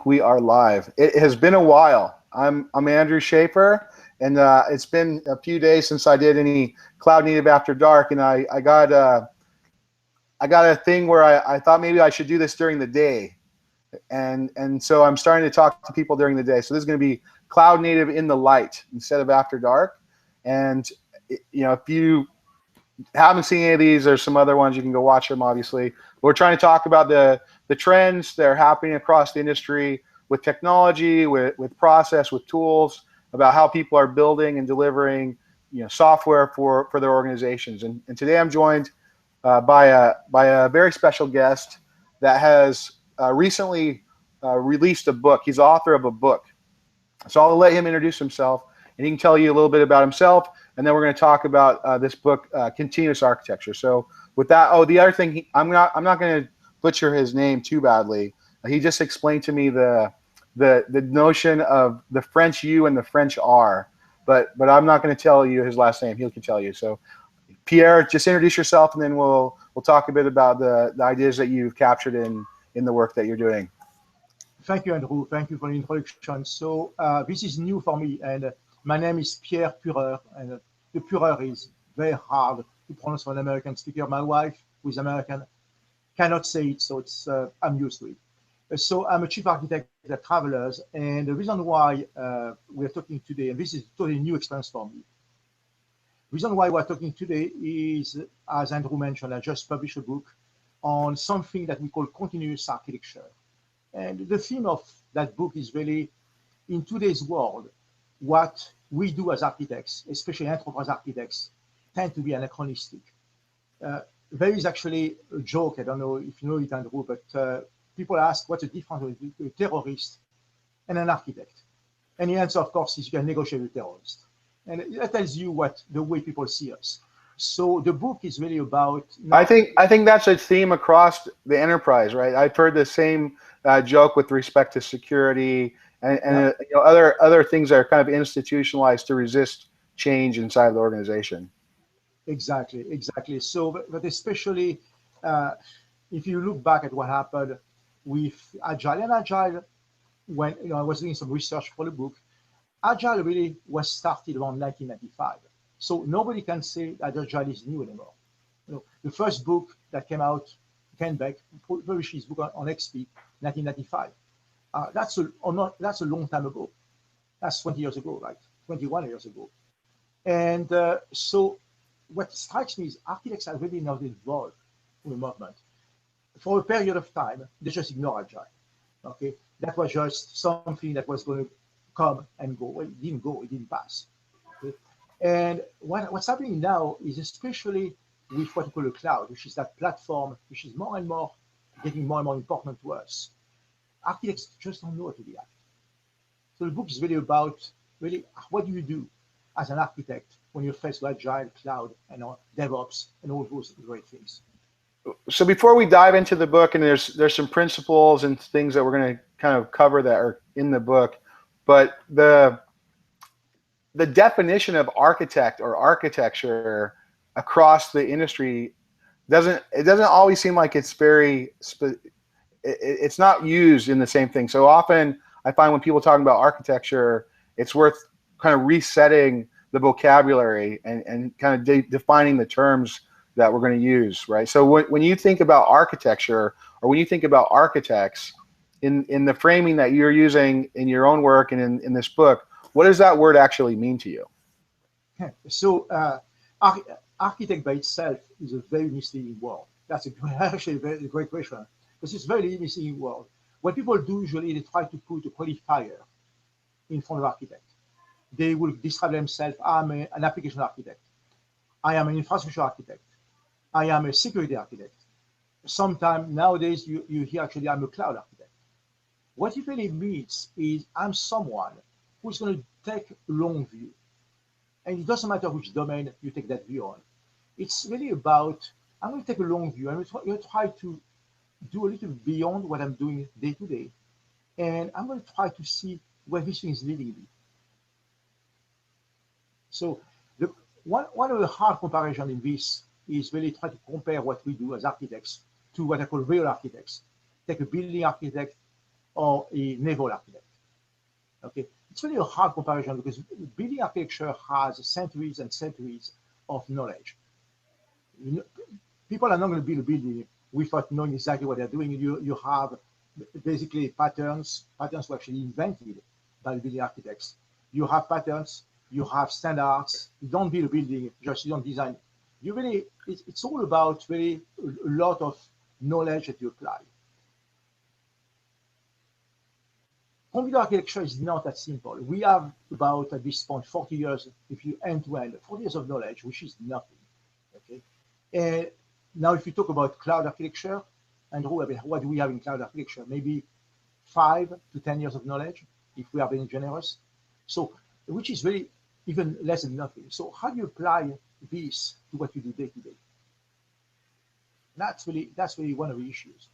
We are live. It has been a while. I'm Andrew Schaefer, and it's been a few days since I did any Cloud Native After Dark, and I got a thing where I thought maybe I should do this during the day, and so I'm starting to talk to people during the day. So this is going to be Cloud Native in the light instead of After Dark. And if you haven't seen any of these, there's some other ones, you can go watch them. Obviously, we're trying to talk about the trends that are happening across the industry with technology, with process, with tools, about how people are building and delivering software for their organizations. And today I'm joined by a very special guest that has recently released a book. He's the author of a book. So I'll let him introduce himself, and he can tell you a little bit about himself, and then we're going to talk about this book, Continuous Architecture. So with that, the other thing, I'm not going to butcher his name too badly. He just explained to me the notion of the French U and the French R, but I'm not going to tell you his last name. He can tell you. So Pierre, just introduce yourself, and then we'll talk a bit about the ideas that you've captured in the work that you're doing. Thank you, Andrew. Thank you for the introduction. So this is new for me, and my name is Pierre Pureur, and the Pureur is very hard to pronounce for an American speaker. My wife, who is American, cannot say it, so I'm used to it. So I'm a chief architect at Travelers, and the reason why we're talking today, and this is a totally new experience for me. The reason why we're talking today is, as Andrew mentioned, I just published a book on something that we call continuous architecture. And the theme of that book is really, in today's world, what we do as architects, especially enterprise architects, tend to be anachronistic. There is actually a joke, I don't know if you know it, Andrew, but people ask what's the difference between a terrorist and an architect. And the answer, of course, is you can negotiate with a terrorist. And that tells you what the way people see us. So the book is really about. I think that's a theme across the enterprise, right? I've heard the same joke with respect to security and other things that are kind of institutionalized to resist change inside the organization. Exactly. So, but especially if you look back at what happened with Agile, when I was doing some research for the book, Agile really was started around 1995. So nobody can say that Agile is new anymore. The first book that came out, Ken Beck published his book on XP, 1995. That's a long time ago. That's 20 years ago, right? 21 years ago. And so what strikes me is architects have really not involved in the movement. For a period of time, they just ignore Agile. Okay, that was just something that was going to come and go. Well, it didn't go, it didn't pass. Okay? And what's happening now is, especially with what we call a cloud, which is that platform, which is more and more getting more and more important to us. Architects just don't know how to react. So the book is really about what do you do as an architect when you're faced with Agile, cloud, and DevOps, and all those great things. So before we dive into the book, and there's some principles and things that we're going to kind of cover that are in the book, but the definition of architect or architecture across the industry doesn't always seem like it's it's not used in the same thing. So often I find when people talk about architecture, it's worth kind of resetting the vocabulary and kind of defining the terms that we're going to use, right? So when you think about architecture, or when you think about architects in the framing that you're using in your own work and in this book, what does that word actually mean to you? So architect by itself is a very misleading word. That's actually a very great question, because it's a very misleading word. What people do usually, they try to put a qualifier in front of architect. They will describe themselves, I'm an application architect. I am an infrastructure architect. I am a security architect. Sometimes nowadays you hear actually I'm a cloud architect. What it really means is I'm someone who's going to take a long view. And it doesn't matter which domain you take that view on. It's really about, I'm going to take a long view. I'm going to try to do a little beyond what I'm doing day to day. And I'm going to try to see where this thing is leading me. So one of the hard comparisons in this is really try to compare what we do as architects to what I call real architects. Take a building architect or a naval architect. Okay, it's really a hard comparison because building architecture has centuries and centuries of knowledge. You know, people are not going to build a building without knowing exactly what they're doing. You have basically patterns were actually invented by building architects. You have patterns, you have standards. You don't build a building, just you don't design it. You really, it's all about really a lot of knowledge that you apply. Computer architecture is not that simple. We have about, at this point, 40 years, if you end to end, 40 years of knowledge, which is nothing. Okay. And now, if you talk about cloud architecture, and what do we have in cloud architecture? Maybe 5 to 10 years of knowledge, if we are being generous. So, which is really even less than nothing. So, how do you apply this to what you do day to day? That's really one of the issues.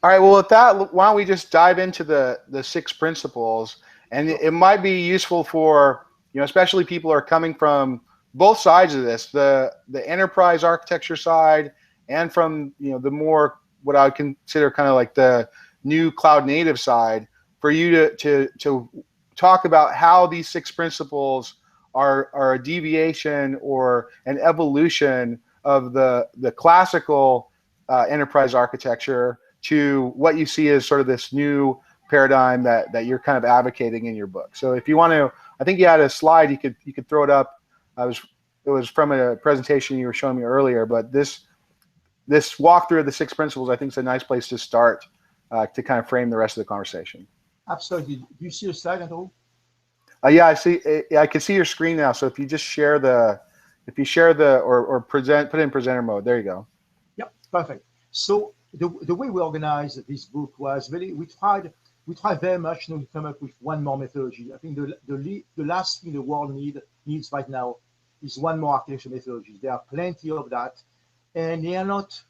All right. Well, with that, why don't we just dive into the 6 principles, and it might be useful for, especially people who are coming from both sides of this, the enterprise architecture side, and from the more what I would consider kind of like the new cloud native side, for you to talk about how these 6 principles are a deviation or an evolution of the classical enterprise architecture to what you see as sort of this new paradigm that you're kind of advocating in your book. So if you want to, I think you had a slide, you could throw it up. It was from a presentation you were showing me earlier, but this walkthrough of the 6 principles, I think, is a nice place to start to kind of frame the rest of the conversation. Absolutely. Do you see the slide at all? Yeah, I see. I can see your screen now. So if you just share or put it in presenter mode, there you go. Yep, perfect. So the way we organized this book was really we tried very much to come up with one more methodology. I think the last thing the world needs right now is one more architecture methodology. There are plenty of that, and they are not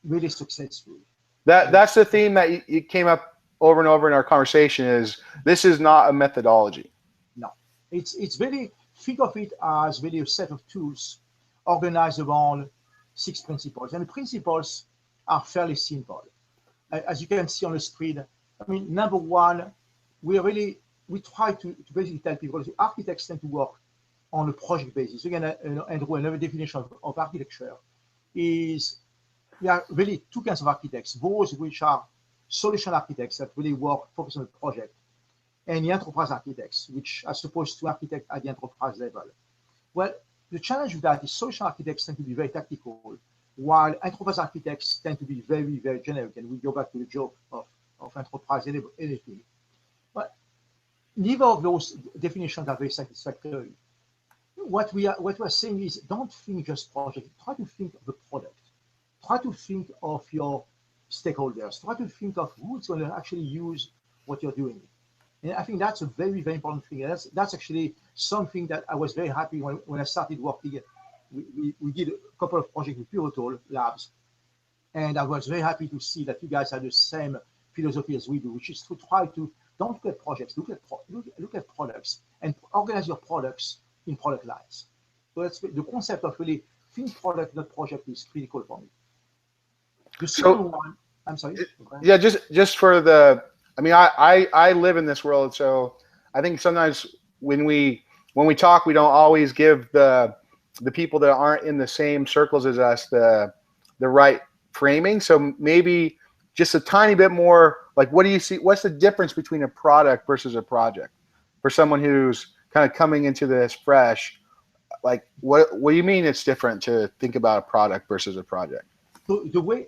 really successful. That's the theme that you came up over and over in our conversation. Is this is not a methodology? No, it's really, think of it as really a set of tools organized around 6 principles, and the principles are fairly simple. As you can see on the screen, I mean, number one, we try to basically tell people that architects tend to work on a project basis. Again, Andrew, another definition of architecture is there are really 2 kinds of architects: those which are solution architects that really focus on the project, and the enterprise architects, which are supposed to architect at the enterprise level. Well, the challenge with that is solution architects tend to be very tactical, while enterprise architects tend to be very, very generic. And we go back to the joke of enterprise anything. But neither of those definitions are very satisfactory. What we are saying is, don't think just project. Try to think of the product. Try to think of your stakeholders. Try to think of who's going to actually use what you're doing. And I think that's a very, very important thing. And that's actually something that I was very happy when I started working. We did a couple of projects with Pureur Labs, and I was very happy to see that you guys have the same philosophy as we do, which is to try to don't look at projects, look at products, and organize your products in product lines. So that's the concept of really think product, not project, is critical for me. The second one, I'm sorry. Yeah, just for the, I mean, I live in this world, so I think sometimes when we talk, we don't always give the people that aren't in the same circles as us the right framing. So maybe just a tiny bit more, like, what do you see? What's the difference between a product versus a project for someone who's kind of coming into this fresh? Like, what do you mean it's different to think about a product versus a project? So the way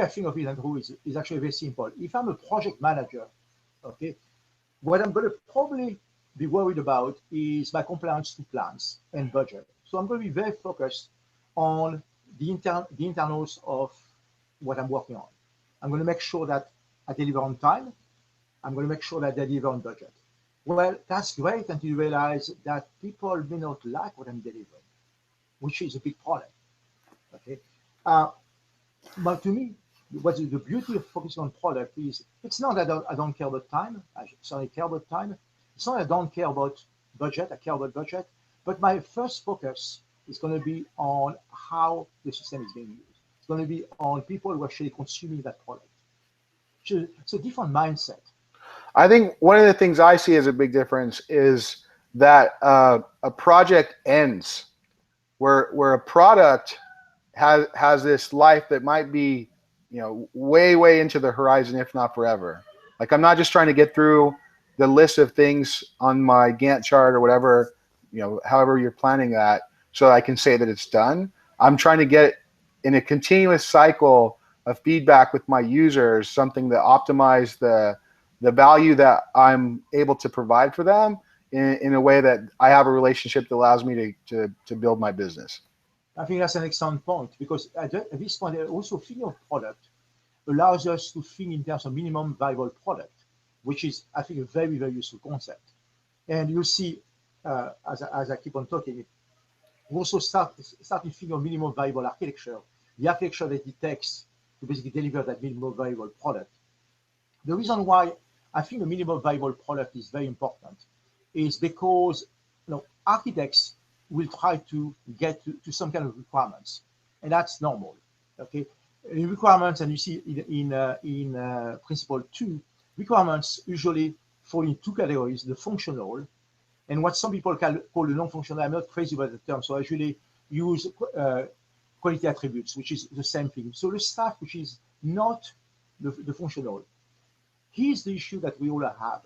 I think of it, Andrew, is actually very simple. If I'm a project manager, okay, what I'm going to probably be worried about is my compliance to plans and budget. So I'm going to be very focused on the internals of what I'm working on. I'm going to make sure that I deliver on time. I'm going to make sure that I deliver on budget. Well, that's great until you realize that people may not like what I'm delivering, which is a big problem. Okay, but to me, what is the beauty of focusing on product is it's not that I don't care about time. I certainly care about time. It's not that I don't care about budget. I care about budget. But my first focus is going to be on how the system is being used. It's going to be on people who are actually consuming that product. It's a different mindset. I think one of the things I see as a big difference is that a project ends where a product has this life that might be, way into the horizon, if not forever. Like, I'm not just trying to get through the list of things on my Gantt chart or whatever, however you're planning that, so I can say that it's done. I'm trying to get in a continuous cycle of feedback with my users, something that optimize the value that I'm able to provide for them in a way that I have a relationship that allows me to build my business. I think that's an excellent point, because at this point, also thinking of product allows us to think in terms of minimum viable product, which is, I think, a very, very useful concept. And you'll see, as I keep on talking, we also start to think of minimum viable architecture, the architecture that it takes to basically deliver that minimum viable product. The reason why I think a minimum viable product is very important is because architects will try to get to some kind of requirements, and that's normal. Okay, the requirements, and you see in principle 2, requirements usually fall in two categories: the functional and what some people call the non-functional. I'm not crazy about the term, so I usually use quality attributes, which is the same thing. So the stuff which is not the functional. Here's the issue that we all have.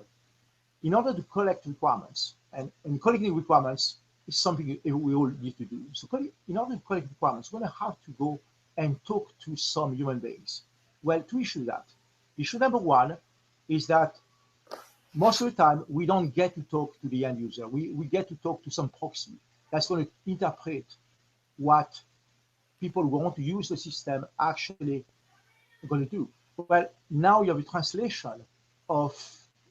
In order to collect requirements, and collecting requirements is something we all need to do. So in order to collect requirements, we're going to have to go and talk to some human beings. Well, two issues that. Issue number one is that most of the time, we don't get to talk to the end user. We get to talk to some proxy that's going to interpret what people who want to use the system actually are going to do. Well, now you have a translation of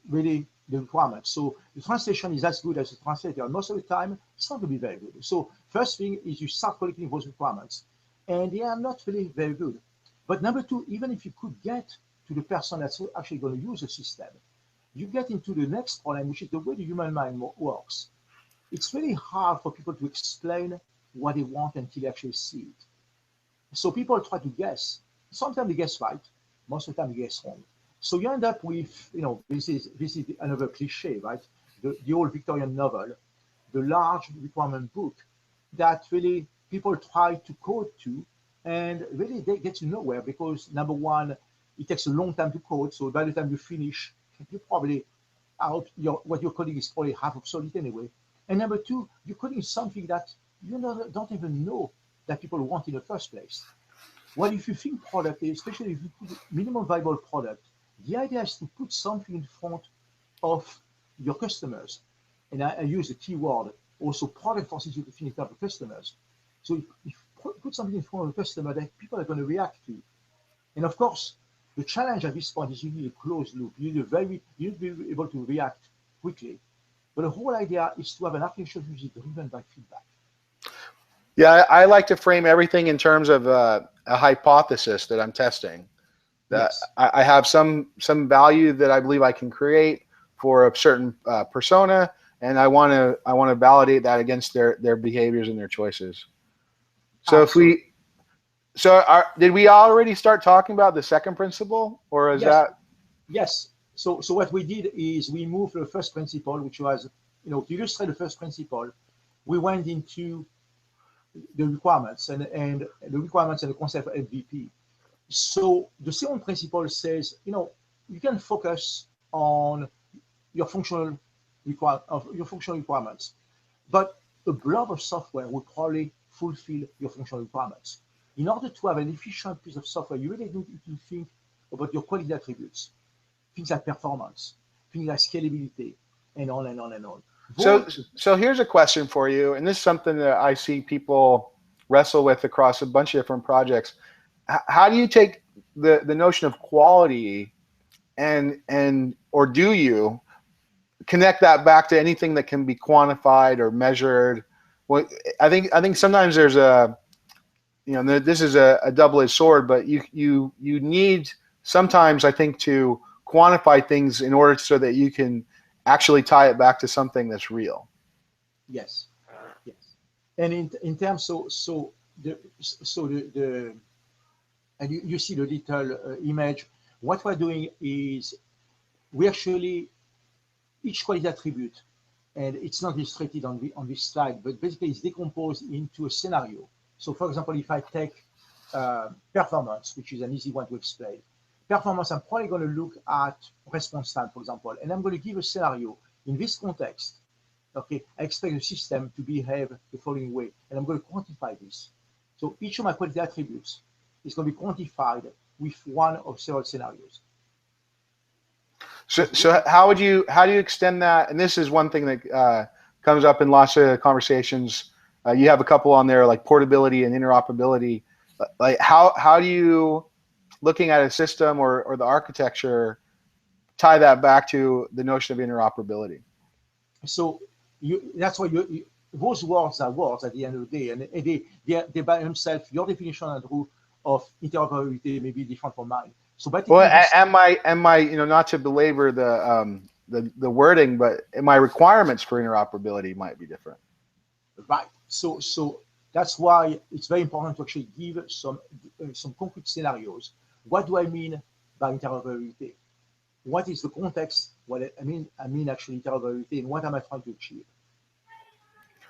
really the requirements. So the translation is as good as the translator. Most of the time, it's not going to be very good. So first thing is you start collecting those requirements, and they are not really very good. But number two, even if you could get to the person that's actually going to use the system, you get into the next problem, which is the way the human mind works. It's really hard for people to explain what they want until they actually see it. So people try to guess. Sometimes they guess right, most of the time they guess wrong. So you end up with, this is another cliche, right? The old Victorian novel, the large requirement book that really people try to code to, and really they get to nowhere because, number one, it takes a long time to code. So by the time you finish, you probably what you're coding is probably half obsolete anyway. And number two, you're coding something that you don't even know that people want in the first place. Well, if you think product, especially if you put minimum viable product, the idea is to put something in front of your customers. And I use the keyword also, product forces you to think about the customers. So if you put something in front of the customer that people are going to react to. And of course, the challenge at this point is you need a closed loop. You need to be able to react quickly. But the whole idea is to have an architecture which is driven by feedback. Yeah, I like to frame everything in terms of a hypothesis that I'm testing. That Yes. I have some value that I believe I can create for a certain persona, and I want to validate that against their behaviors and their choices. So Absolutely. did we already start talking about the second principle, or is Yes. that? Yes. So what we did is we moved the first principle, which was, to illustrate the first principle, we went into the requirements and the requirements and the concept of MVP. So the second principle says, you can focus on your functional requirements, but a blob of software will probably fulfill your functional requirements. In order to have an efficient piece of software, you really need to think about your quality attributes, things like performance, things like scalability, and on and on and on. So here's a question for you, and this is something that I see people wrestle with across a bunch of different projects. How do you take the notion of quality or do you connect that back to anything that can be quantified or measured? Well, I think sometimes there's this is a double-edged sword, but you need sometimes, I think, to quantify things in order so that you can actually tie it back to something that's real. Yes, yes. And in terms, and you see the little image What we're doing is we actually, each quality attribute, and it's not illustrated on this slide, but basically it's decomposed into a scenario. So for example, if I take performance, which is an easy one to explain, performance, I'm probably going to look at response time, for example, and I'm going to give a scenario. In this context, okay, I expect the system to behave the following way, and I'm going to quantify this. So each of my quality attributes is going to be quantified with one of several scenarios. So how do you extend that? And this is one thing that comes up in lots of conversations. You have a couple on there like portability and interoperability. Like how do you, looking at a system or the architecture, tie that back to the notion of interoperability? So that's why those words are words at the end of the day, and they by themselves, your definition, Andrew, of interoperability may be different from mine. So, but and my not to belabor the wording, but my requirements for interoperability might be different. Right. So that's why it's very important to actually give some concrete scenarios. What do I mean by interoperability? What is the context? What I mean actually interoperability, and what am I trying to achieve?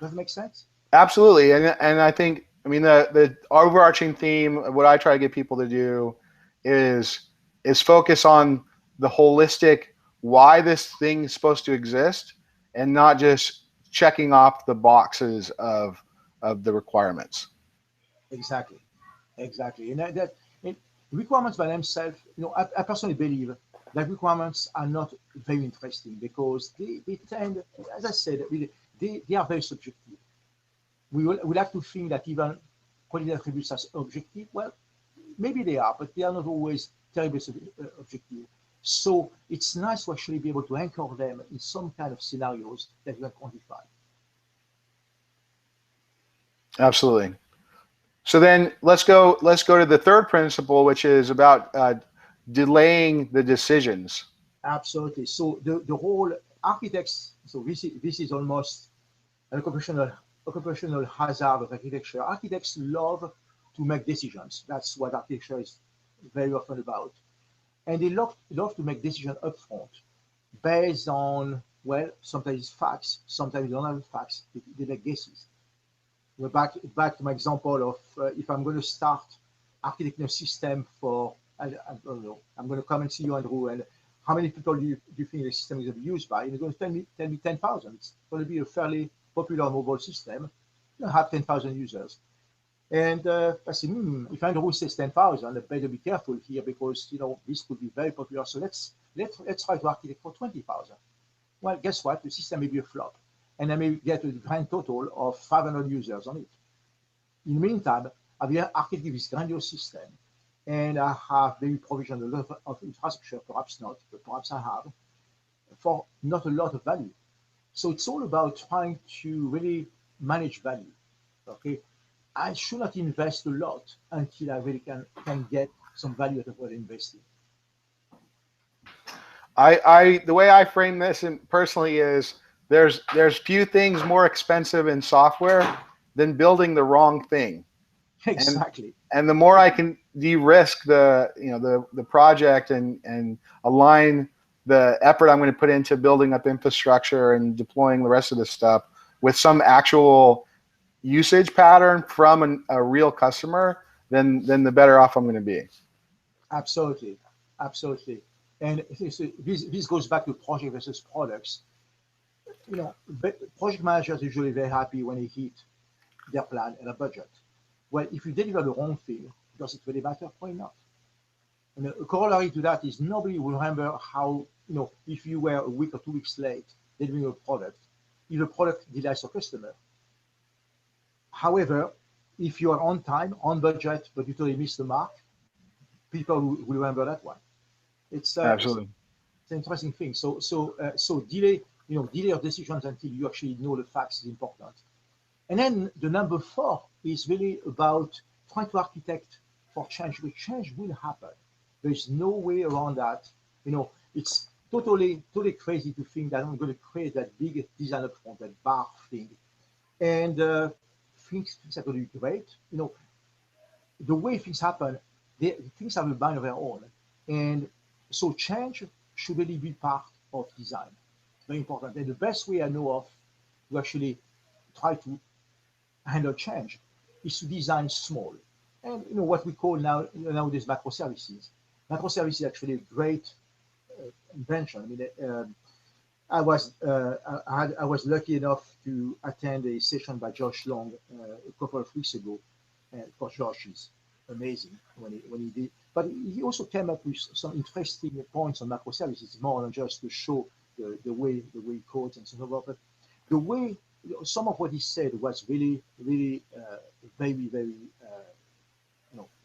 Does that make sense? Absolutely, and I think, I mean, the overarching theme of what I try to get people to do is focus on the holistic why this thing is supposed to exist, and not just checking off the boxes of the requirements. Exactly, and that requirements by themselves, I personally believe that requirements are not very interesting because they tend, as I said, they are very subjective. We like to think that even quality attributes are objective. Well, maybe they are, but they are not always terribly objective. So it's nice to actually be able to anchor them in some kind of scenarios that you can quantify. Absolutely. So then let's go to the third principle, which is about delaying the decisions. Absolutely. So the whole architects. So this is almost an occupational hazard of architecture. Architects love to make decisions. That's what architecture is very often about. And they love to make decisions upfront based on, well, sometimes it's facts, sometimes they don't have facts, they make guesses. We're back to my example of if I'm going to start architecting a system for, I don't know, I'm going to come and see you, Andrew, and how many people do you think the system is going to be used by? And you're going to tell me 10,000. It's going to be a fairly popular mobile system. You have 10,000 users. And I say, if Andrew says 10,000, I better be careful here because this could be very popular. So let's try to architect for 20,000. Well, guess what? The system may be a flop, and I may get a grand total of 500 users on it. In the meantime, I've architected this grandiose system, and I have maybe provisioned a lot of infrastructure, perhaps not, but perhaps I have, for not a lot of value. So it's all about trying to really manage value. Okay, I should not invest a lot until I really can get some value out of what I'm investing. The way I frame this personally is there's few things more expensive in software than building the wrong thing. Exactly. And the more I can de-risk the project and align the effort I'm going to put into building up infrastructure and deploying the rest of this stuff with some actual usage pattern from a real customer, then the better off I'm going to be. Absolutely. And this goes back to project versus products. Project managers are usually very happy when they hit their plan and a budget. Well, if you deliver the wrong thing, does it really matter? Probably not. And a corollary to that is nobody will remember how, if you were a week or 2 weeks late delivering a product, if the product delights your customer. However, if you are on time, on budget, but you totally miss the mark, people will remember that one. It's absolutely it's an interesting thing. So delay your decisions until you actually know the facts is important. And then the number 4 is really about trying to architect for change. The change will happen. There is no way around that. It's totally crazy to think that I'm going to create that big design up front, that bar thing, and things are going to be great. The way things happen, things have a mind of their own, and So change should really be part of design. It's very important. And the best way I know of to actually try to handle change is to design small. And what we call nowadays microservices. Microservices is actually a great invention. I mean, I was lucky enough to attend a session by Josh Long a couple of weeks ago, and of course Josh is amazing when he did. But he also came up with some interesting points on microservices, more than just to show the way he codes and so forth. But the way some of what he said was really very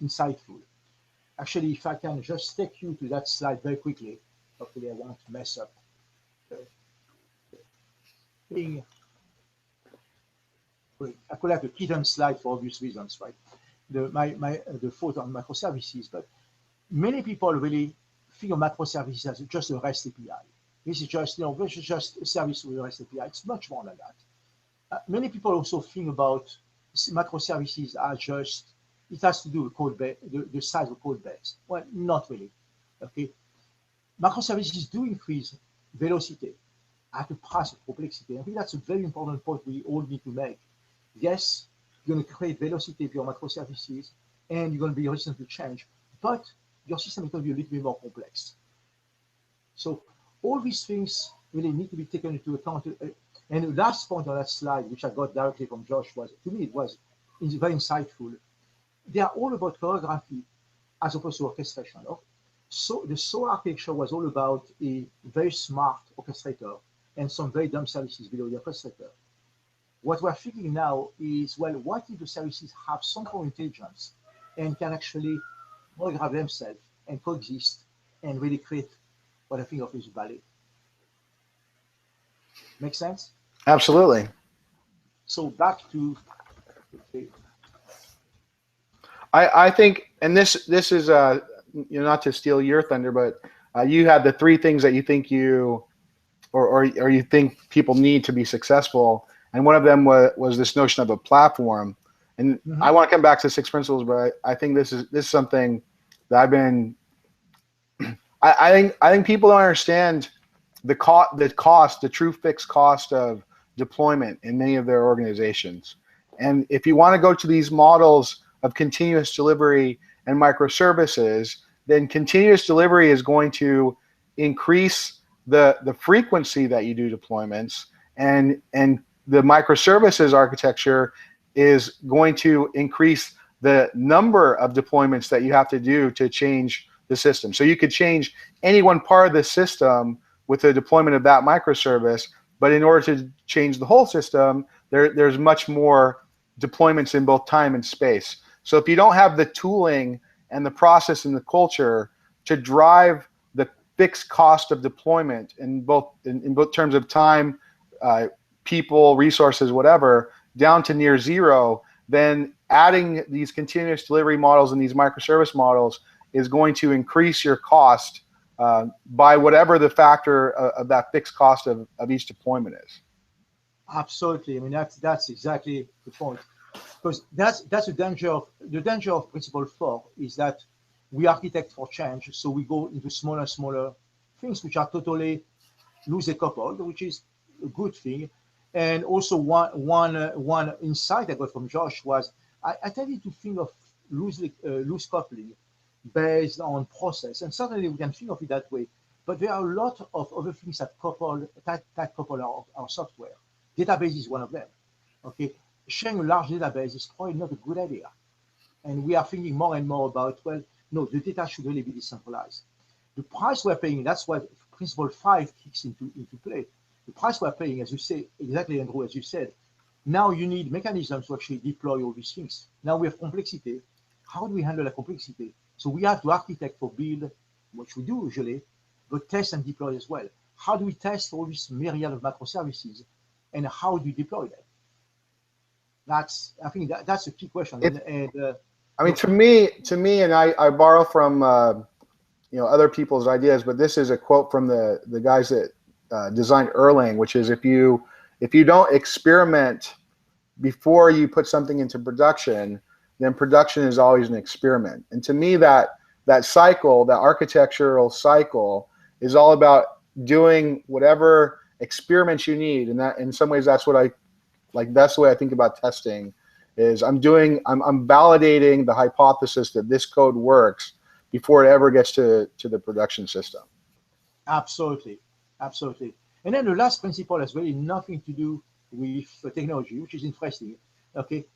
insightful. Actually, if I can just take you to that slide very quickly, hopefully I won't mess up the thing. I could have a hidden slide for obvious reasons, right? The photo on microservices, but many people really think of microservices as just a REST API. This is just this is just a service with a REST API. It's much more than that. Many people also think about microservices as just it has to do with code base, the size of code base. Well, not really. Okay, microservices do increase velocity at the price of complexity. I think that's a very important point we all need to make. Yes, you're going to create velocity of your microservices, and you're going to be resistant to change, but your system is going to be a little bit more complex. So all these things really need to be taken into account. And the last point on that slide, which I got directly from Josh, was, to me, it was very insightful. They are all about choreography as opposed to orchestration. So the SOA architecture was all about a very smart orchestrator and some very dumb services below the orchestrator. What we're thinking now is, well, what if the services have some form of intelligence and can actually choreograph themselves and coexist and really create what I think of as ballet? Make sense? Absolutely. So back to I think, and this is not to steal your thunder, but you had the three things that you think or you think people need to be successful, and one of them was this notion of a platform. And I want to come back to 6 principles, but I think this is something that I've been. I think people don't understand the true fixed cost of deployment in many of their organizations. And if you want to go to these models of continuous delivery and microservices, then continuous delivery is going to increase the frequency that you do deployments, and the microservices architecture is going to increase the number of deployments that you have to do to change the system. So you could change any one part of the system with the deployment of that microservice, but in order to change the whole system, there's much more deployments in both time and space. So if you don't have the tooling and the process and the culture to drive the fixed cost of deployment in both terms of time, people, resources, whatever, down to near zero, then adding these continuous delivery models and these microservice models is going to increase your cost by whatever the factor of that fixed cost of each deployment is. Absolutely. I mean, that's exactly the point. Because that's the danger of principle 4 is that we architect for change, so we go into smaller and smaller things which are totally loosely coupled, which is a good thing. And also one insight I got from Josh was I tended to think of loose coupling based on process, and certainly we can think of it that way. But there are a lot of other things that couple our software. Database is one of them. Okay, sharing a large database is probably not a good idea, and we are thinking more and more about, well, no, the data should really be decentralized. The price we're paying, that's what principle 5 kicks into play. The price we're paying, as you say, exactly, Andrew, as you said, now you need mechanisms to actually deploy all these things. Now we have complexity. How do we handle the complexity? So we have to architect for build, which we do usually, but test and deploy as well. How do we test all these myriad of microservices, and how do you deploy them? I think that's a key question. I mean, to me, and I borrow from other people's ideas, but this is a quote from the guys that designed Erlang, which is if you don't experiment before you put something into production, then production is always an experiment. And to me, that that cycle, that architectural cycle, is all about doing whatever experiments you need. And that, in some ways, that's what I like. That's the way I think about testing. Is I'm validating the hypothesis that this code works before it ever gets to the production system. Absolutely, absolutely. And then the last principle has really nothing to do with technology, which is interesting. Okay,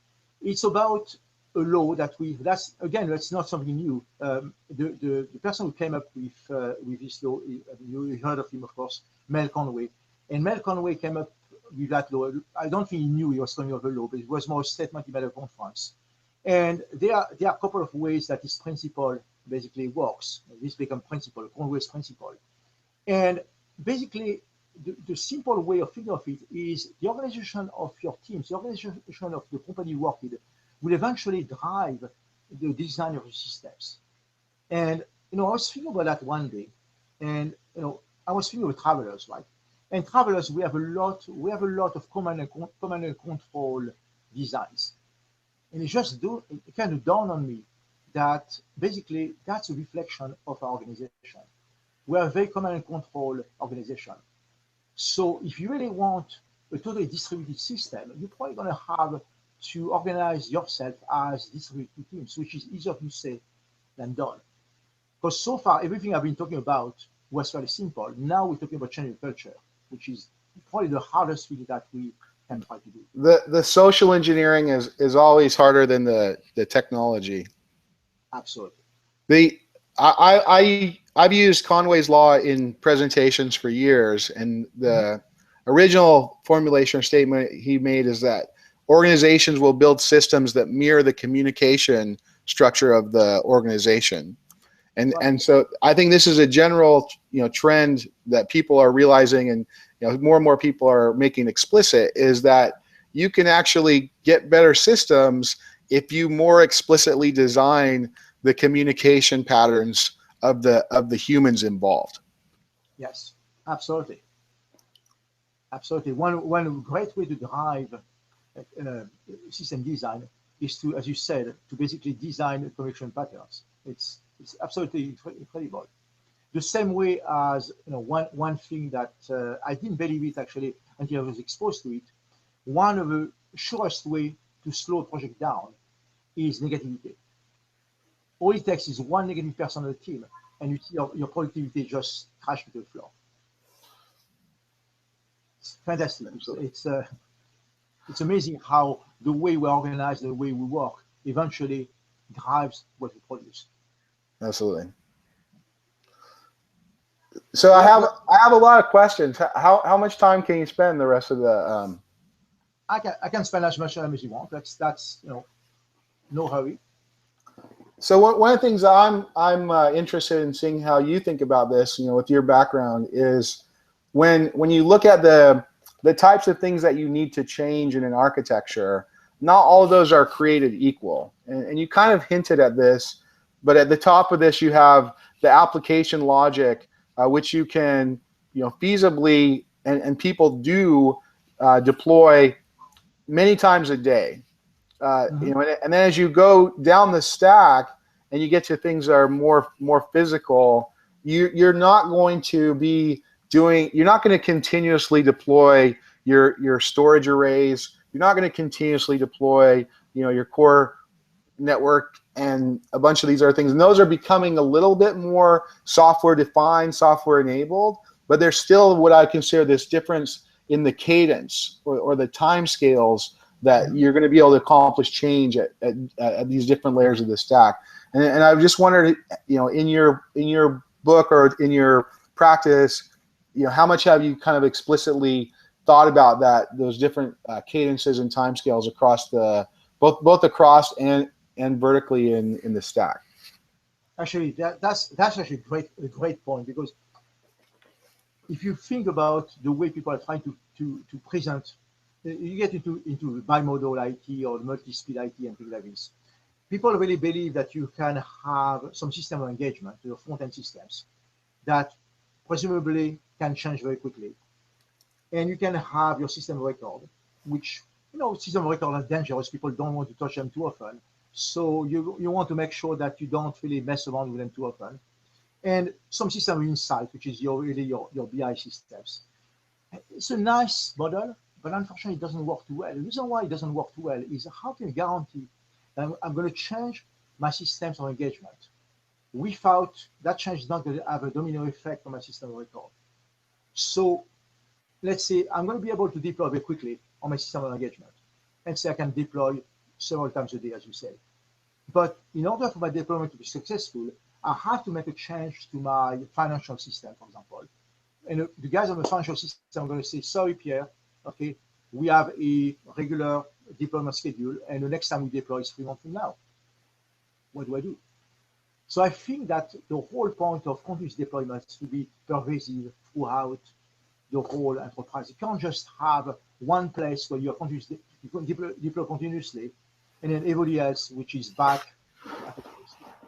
it's about a law that that's not something new. The person who came up with this law, you heard of him, of course, Mel Conway. And Mel Conway came up with that law. I don't think he knew he was coming up with a law, but it was more a statement he made at a conference. And there are a couple of ways that this principle basically works. This becomes principle, Conway's principle. And basically, the simple way of thinking of it is the organization of your teams, the organization of the company you work with, will eventually drive the design of the systems. And I was thinking about that one day, and I was thinking of travelers, right? And travelers, we have a lot of command and control designs, and it kind of dawned on me that basically that's a reflection of our organization. We are a very command and control organization. So if you really want a totally distributed system, you're probably going to have to organize yourself as distributed teams, which is easier to say than done. Because so far, everything I've been talking about was fairly simple. Now we're talking about changing culture, which is probably the hardest thing that we can try to do. The social engineering is always harder than the technology. Absolutely. I've used Conway's law in presentations for years, and the original formulation or statement he made is that organizations will build systems that mirror the communication structure of the organization. And so I think this is a general trend that people are realizing, and more and more people are making explicit, is that you can actually get better systems if you more explicitly design the communication patterns of the humans involved. Yes, absolutely. Absolutely. One great way to drive system design is to, as you said, to basically design communication patterns. It's absolutely incredible. The same way as one thing that I didn't believe it actually until I was exposed to it. One of the surest way to slow a project down is negativity. All it takes is one negative person on the team, and you see your productivity just crash to the floor. It's fantastic. It's amazing how the way we organize, the way we work, eventually drives what we produce. Absolutely. So I have a lot of questions. How much time can you spend the rest of the? I can spend as much time as you want. That's no hurry. So one of the things I'm interested in seeing how you think about this, with your background, is when you look at the types of things that you need to change in an architecture, not all of those are created equal. And you kind of hinted at this, but at the top of this you have the application logic, which you can feasibly and people do deploy many times a day. And then as you go down the stack and you get to things that are more physical, you're not going to continuously deploy your storage arrays. You're not going to continuously deploy your core network and a bunch of these other things. And those are becoming a little bit more software defined, software enabled, but there's still what I consider this difference in the cadence or the time scales that you're going to be able to accomplish change at these different layers of the stack. And I just wondered, in your book or in your practice, how much have you kind of explicitly thought about those different cadences and timescales across both across and vertically in the stack? Actually, that's actually a great point, because if you think about the way people are trying to present, you get into bimodal IT or multi-speed IT and things like this. People really believe that you can have some system of engagement, your front-end systems, that presumably can change very quickly. And you can have your system of record, which, system of record are dangerous. People don't want to touch them too often. So you want to make sure that you don't really mess around with them too often. And some system of insight, which is your BI systems. It's a nice model, but unfortunately it doesn't work too well. The reason why it doesn't work too well is how can you guarantee that I'm going to change my systems of engagement without that change is not going to have a domino effect on my system of record. So let's say I'm going to be able to deploy very quickly on my system of engagement and say I can deploy several times a day, as you say. But in order for my deployment to be successful, I have to make a change to my financial system, for example. And the guys on the financial system are going to say, sorry, Pierre, okay, we have a regular deployment schedule, and the next time we deploy is 3 months from now. What do I do? So I think that the whole point of continuous deployment is to be pervasive throughout the whole enterprise. You can't just have one place where you can deploy continuously, and then everybody else, which is back.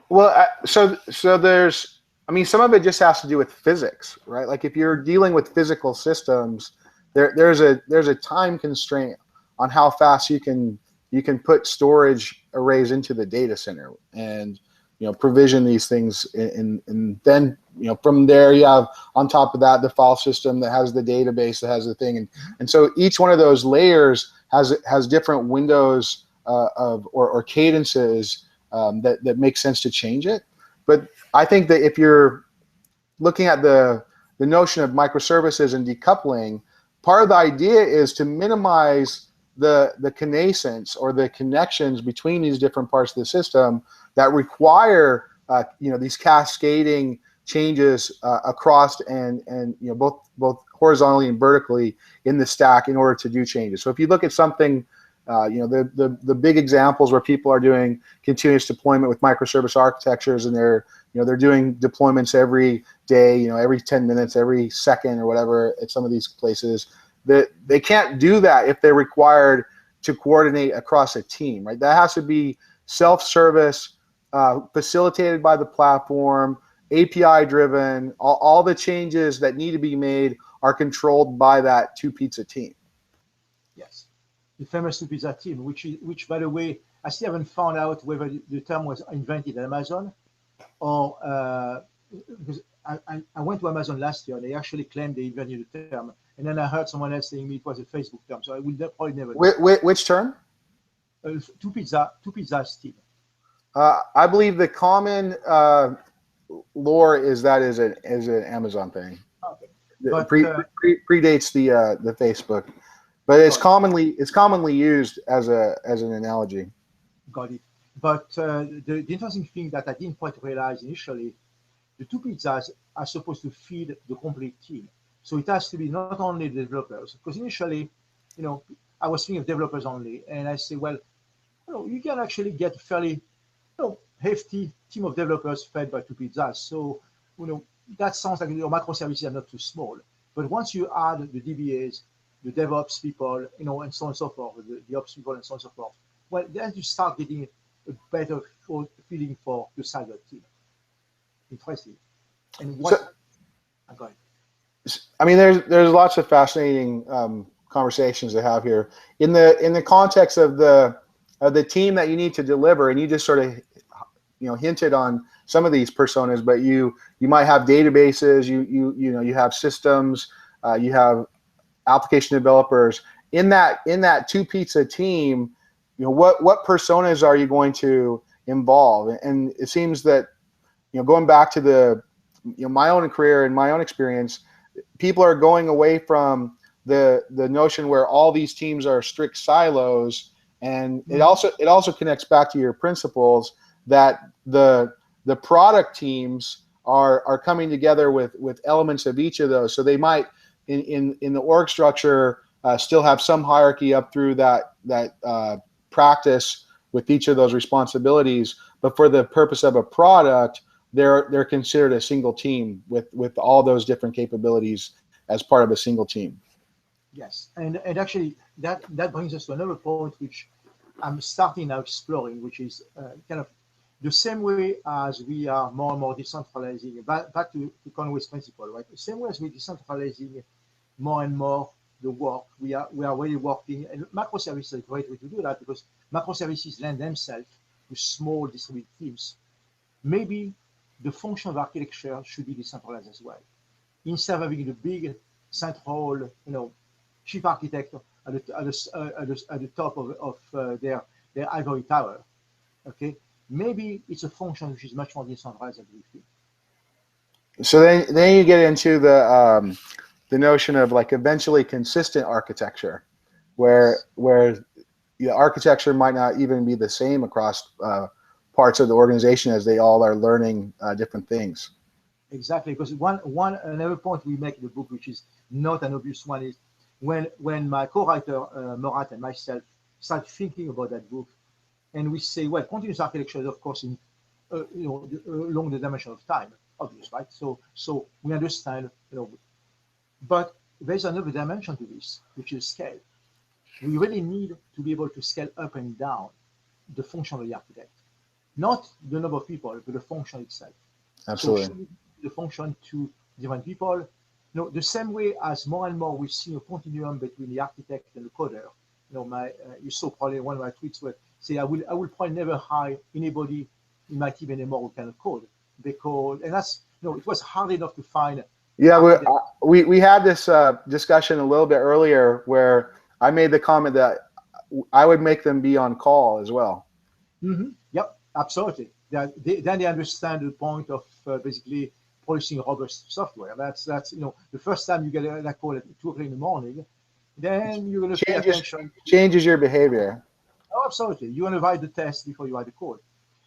Well, so there's, I mean, some of it just has to do with physics, right? Like if you're dealing with physical systems, there's a time constraint on how fast you can put storage arrays into the data center and provision these things, and then from there you have on top of that the file system that has the database that has the thing, and so each one of those layers has different windows or cadences that make sense to change it. But I think that if you're looking at the notion of microservices and decoupling, part of the idea is to minimize the connasance or the connections between these different parts of the system that require these cascading changes across and both horizontally and vertically in the stack in order to do changes. So if you look at something, the big examples where people are doing continuous deployment with microservice architectures, and they're doing deployments every day, every 10 minutes, every second or whatever at some of these places, that they can't do that if they're required to coordinate across a team, right? That has to be self-service, facilitated by the platform, API driven. All the changes that need to be made are controlled by that two-pizza team. Yes, the famous two-pizza team, which by the way, I still haven't found out whether the term was invented at Amazon or because I went to Amazon last year and they actually claimed they invented the term, and then I heard someone else saying it was a Facebook term, so I will probably never know. Which term? Two pizzas team. I believe the common lore is that is an Amazon thing. Okay. But, predates the Facebook, but it's commonly used as an analogy. Got it. But the interesting thing that I didn't quite realize initially, the two pizzas are supposed to feed the complete team. So it has to be not only the developers, because initially, I was thinking of developers only, and I say, well, you can actually get a fairly, hefty team of developers fed by two pizzas. So, that sounds like your microservices are not too small. But once you add the DBAs, the DevOps people, and so on and so forth, the ops people and so on and so forth, well, then you start getting a better feeling for the size of the team. Interesting. And what? Go ahead. I mean, there's lots of fascinating conversations to have here in the context of the team that you need to deliver, and you just sort of hinted on some of these personas, but you might have databases, you have systems, you have application developers in that two pizza team. What personas are you going to involve? And it seems that going back to my own career and my own experience, people are going away from the notion where all these teams are strict silos, and it also connects back to your principles that the product teams are coming together with elements of each of those. So they might in the org structure still have some hierarchy up through that practice with each of those responsibilities, but for the purpose of a product, they're considered a single team with all those different capabilities as part of a single team. Yes, and actually that brings us to another point which I'm starting now exploring, which is kind of the same way as we are more and more decentralizing, back to Conway's principle, right? The same way as we're decentralizing more and more the work, we are really working, and microservices is a great way to do that, because microservices lend themselves with small distributed teams, maybe the function of architecture should be decentralized as well. Instead of having the big central, chief architect at the top of their ivory tower, okay, maybe it's a function which is much more decentralized than we think. So then you get into the notion of like eventually consistent architecture, where the architecture might not even be the same across parts of the organization as they all are learning different things. Exactly, because another point we make in the book, which is not an obvious one, is when my co-writer Morat and myself start thinking about that book, and we say, well, continuous architecture is of course in along the dimension of time, obvious, right? So we understand, but there's another dimension to this, which is scale. We really need to be able to scale up and down the function of the architect, not the number of people, but the function itself. Absolutely. So the function to different people. The same way as more and more we see a continuum between the architect and the coder. You saw probably one of my tweets where say I will probably never hire anybody in my team anymore who can code, because and that's it was hard enough to find. Yeah, we had this discussion a little bit earlier where I made the comment that I would make them be on call as well. Mm-hmm. Yep, absolutely. Then they understand the point of basically producing robust software. That's the first time you get that call at 2 o'clock in the morning, then you're going to pay attention. Changes your behavior. Oh, absolutely. You want to write the test before you write the code.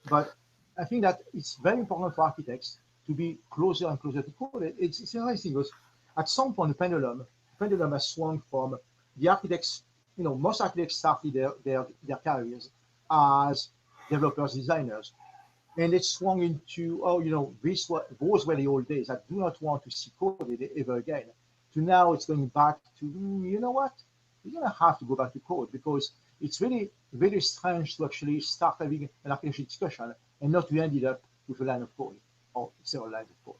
But I think that it's very important for architects to be closer and closer to code. It's interesting because at some point the pendulum has swung from the architects. Most architects started their careers as developers, designers, and it swung into those were the old days. I do not want to see code ever again. To now it's going back to you know what? You're gonna have to go back to code, because it's really very strange to actually start having an architecture discussion and not to end it up with a line of code or several lines of code.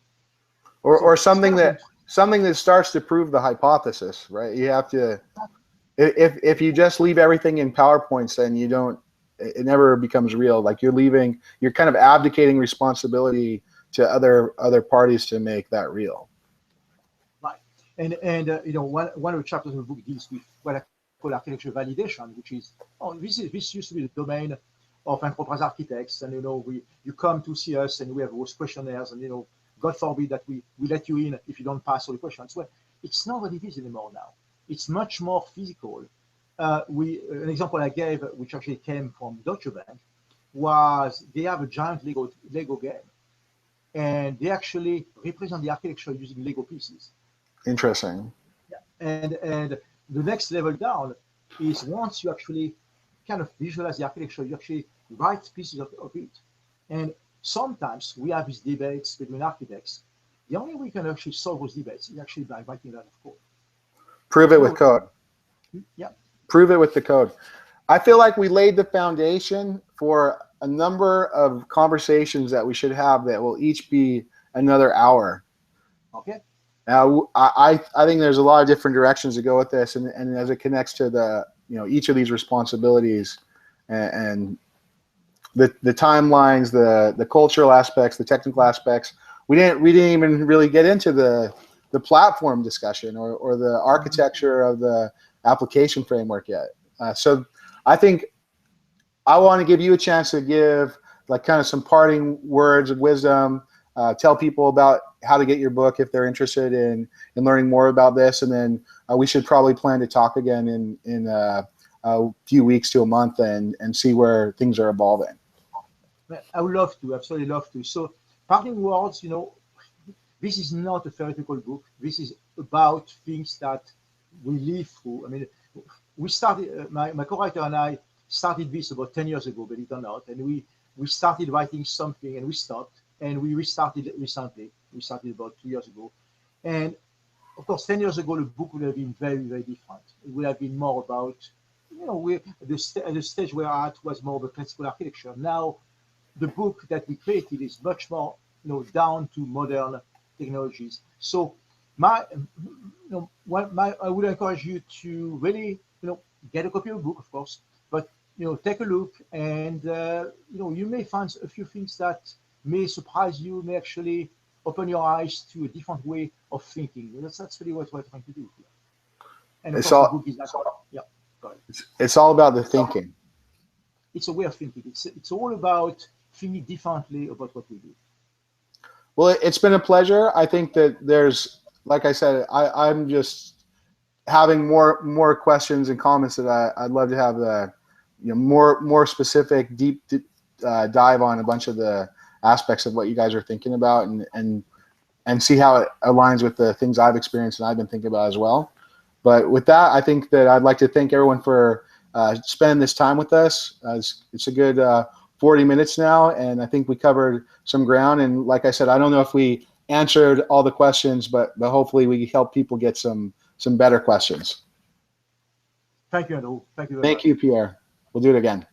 Or something that starts to prove the hypothesis, right? You have to, if you just leave everything in PowerPoints, then it never becomes real. Like you're kind of abdicating responsibility to other parties to make that real. Right. And one of the chapters in the book deals with what I call architecture validation, which is this used to be the domain of enterprise architects, and you come to see us and we have those questionnaires, and God forbid that we let you in if you don't pass all the questions. Well, it's not what it is anymore now. It's much more physical. An example I gave, which actually came from Deutsche Bank, was they have a giant Lego game, and they actually represent the architecture using Lego pieces. Interesting. Yeah. And the next level down is once you actually kind of visualize the architecture, you actually write pieces of it. And sometimes we have these debates between architects. The only way we can actually solve those debates is actually by writing that of code. Prove it with code. Yeah. Prove it with the code. I feel like we laid the foundation for a number of conversations that we should have that will each be another hour. Okay. Now, I think there's a lot of different directions to go with this, and as it connects to each of these responsibilities and the timelines, the cultural aspects, the technical aspects. We didn't even really get into the platform discussion or the architecture of the application framework yet. So I think I want to give you a chance to give kind of some parting words of wisdom. Tell people about how to get your book if they're interested in learning more about this, and then we should probably plan to talk again in a few weeks to a month and see where things are evolving. I would love to, absolutely love to. So parting words, this is not a theoretical book. This is about things that we live through. I mean, we started, my co-writer and I started this about 10 years ago, believe it or not, and we started writing something and we stopped, and we restarted recently. We started about 2 years ago. And of course, 10 years ago, the book would have been very, very different. It would have been more about, the stage we're at was more of a classical architecture. Now, the book that we created is much more, down to modern technologies. So I would encourage you to really, get a copy of the book, of course, but take a look, and you may find a few things that may surprise you, may actually open your eyes to a different way of thinking. That's really what we're trying to do here. And of It's course, the all book is that. Yeah, go ahead. it's all about the thinking. It's a way of thinking. It's all about thinking differently about what we do. Well, it's been a pleasure. I think that there's, like I said, I'm just having more questions and comments that I'd love to have more specific, deep dive on a bunch of the aspects of what you guys are thinking about, and see how it aligns with the things I've experienced and I've been thinking about as well. But with that, I think that I'd like to thank everyone for spending this time with us. It's a good 40 minutes now, and I think we covered some ground. And like I said, I don't know if we answered all the questions, but hopefully we help people get some better questions. Thank you, Andrew. Thank you very much. Thank you, Pierre. We'll do it again.